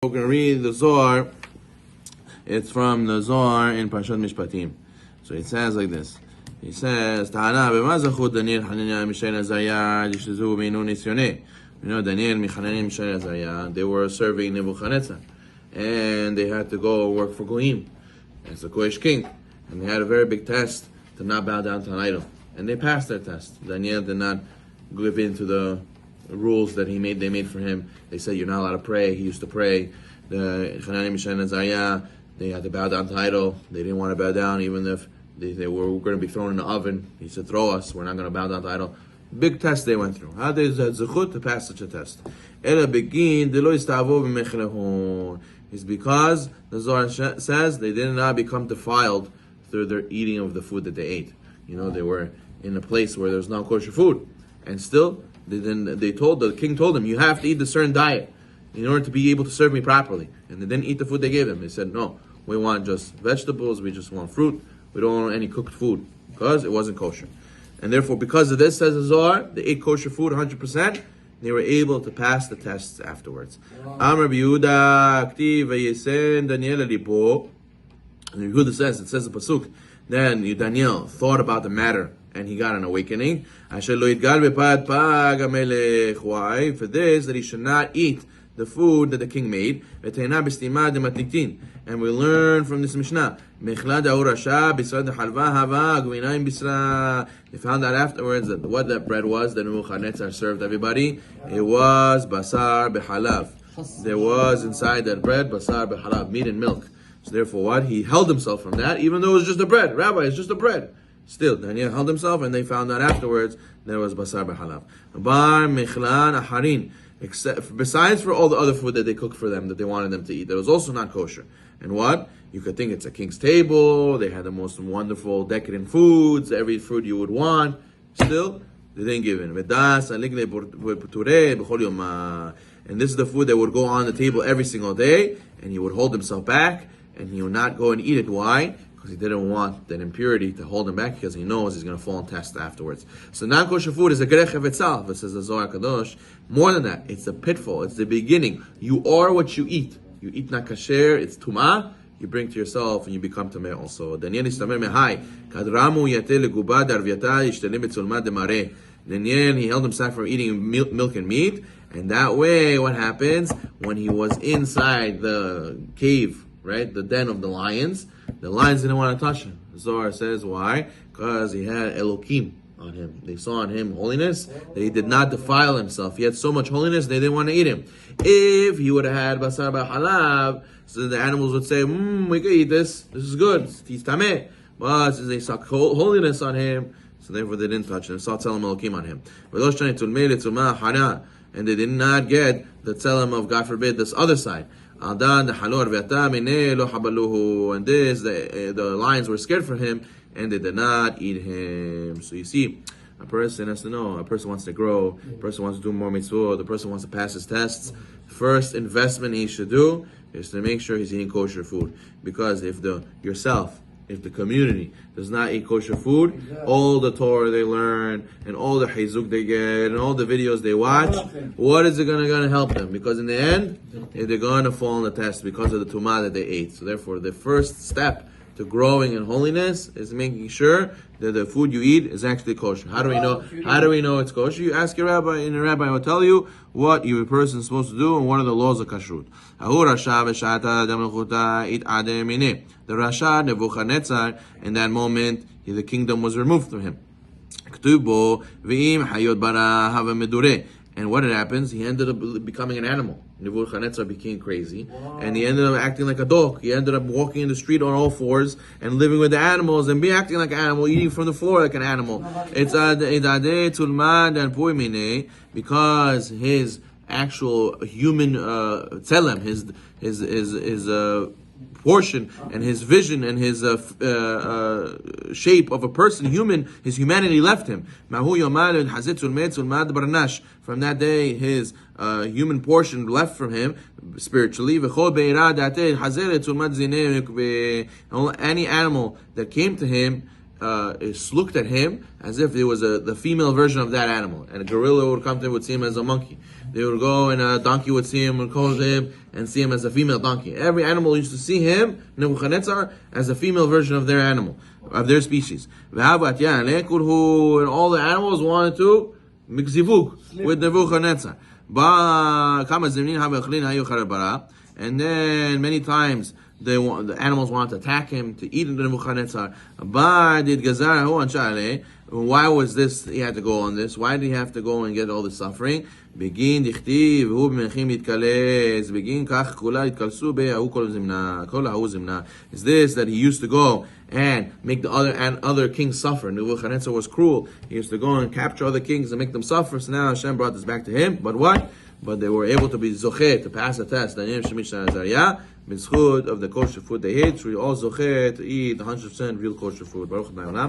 We're going to read the Zohar. It's from the Zohar in Parashat Mishpatim. So it says like this. He says, "Ta'ana b'ma zachut Daniel, Hananiah, Mishael, Azariah, yishlezu beinu nisyoneh." You know, Daniel, Hananiah, Mishael, Azariah, they were serving Nebuchadnezzar. And they had to go work for Goyim as the Koish king. And they had a very big test to not bow down to an idol. And they passed their test. Daniel did not give in to the rules that they made for him. They said you're not allowed to pray. He used to pray. The Hananiah, Mishael, and Azariah, they had to bow down to idol. They didn't want to bow down even if they were going to be thrown in the oven. He said, throw us. We're not going to bow down to idol. Big test they went through. How they had zechut to pass such a test? It's because the Zohar says they did not become defiled through their eating of the food that they ate. You know, they were in a place where there's no kosher food. And still, the king told them, you have to eat a certain diet in order to be able to serve me properly. And they didn't eat the food they gave them. They said, no, we want just vegetables, we just want fruit, we don't want any cooked food, because it wasn't kosher. And therefore, because of this, says the Zohar, they ate kosher food 100%, they were able to pass the tests afterwards. Amar Yehuda, Ktiv, Vayesen, Daniel Libo. And Yehuda says, it says the Pasuk, then Daniel thought about the matter, and he got an awakening. Why? For this, that he should not eat the food that the king made. And we learn from this Mishnah. They found out afterwards that what that bread was that Nebuchadnezzar served everybody. It was basar b'halav. There was inside that bread basar b'halav, meat and milk. So therefore what? He held himself from that, even though it was just a bread. Rabbi, it's just a bread. Still, Daniel held himself, and they found out afterwards there was basar b'halav. Bar mechlan aharin. Besides for all the other food that they cooked for them, that they wanted them to eat, that was also not kosher. And what? You could think it's a king's table, they had the most wonderful, decadent foods, every food you would want. Still, they didn't give in. And this is the food that would go on the table every single day, and he would hold himself back, and he would not go and eat it. Why? Because he didn't want that impurity to hold him back, because he knows he's going to fall in test afterwards. So non-kosher food is a gerech of itself. It says the Zohar Kadosh. More than that, it's a pitfall. It's the beginning. You are what you eat. You eat not kasher, it's tumah. You bring to yourself and you become tameh also. Daniel istamer mehai kadramu yate legubad arviata yishtalim betzulmad demare. Daniel, he held himself from eating milk and meat, and that way, what happens when he was inside the cave, right, the den of the lions didn't want to touch him. Zohar says why? Because he had Elokim on him. They saw on him holiness, that he did not defile himself. He had so much holiness, they didn't want to eat him. If he would have had basar b'halav, so the animals would say, we can eat this. This is good. He's tameh. But since they saw holiness on him, so therefore they didn't touch him. They saw tzelem Elokim on him. And they did not get the tzelem of, God forbid, this other side. And this, the lions were scared for him, and they did not eat him. So you see, a person has to know, a person wants to grow, a person wants to do more mitzvot, the person wants to pass his tests. First investment he should do is to make sure he's eating kosher food. Because if the community does not eat kosher food, all the Torah they learn, and all the chizuk they get, and all the videos they watch, what is it going to help them? Because in the end, they're going to fall in the test because of the tumah that they ate. So therefore, the first step to growing in holiness is making sure that the food you eat is actually kosher. How do we know? How do we know it's kosher? You ask your rabbi, and the rabbi will tell you what your person is supposed to do and what are the laws of kashrut. The Rasha, Nebuchadnezzar, in that moment, the kingdom was removed from him. And what happens? He ended up becoming an animal. Nebuchadnezzar became crazy, and he ended up acting like a dog. He ended up walking in the street on all fours and living with the animals and be acting like an animal, eating from the floor like an animal. It's because his actual human tzelem, his portion and his vision and his shape of a person, human, his humanity left him. From that day, his human portion left from him spiritually. Any animal that came to him looked at him as if it was the female version of that animal. And a gorilla would come to him, would see him as a monkey. They would go and a donkey would see him and call him and see him as a female donkey. Every animal used to see him, Nebuchadnezzar, as a female version of their animal, of their species. And all the animals wanted to mix with Nebuchadnezzar. And then many times the animals wanted to attack him, to eat Nebuchadnezzar. Why was this? He had to go on this. Why did he have to go and get all the suffering? Begin dichtiv hu b'mechim litkales. Begin kach kula yitkalsu be'ahu kol hahu zimna. Is this that he used to go and make the other kings suffer? Nebuchadnezzar was cruel. He used to go and capture other kings and make them suffer. So now Hashem brought this back to him. But what? But they were able to be zocheh, to pass the test. B'zchut of the kosher food they ate. So we all zocheh to eat 100% real kosher food. Baruch Adonai Olam.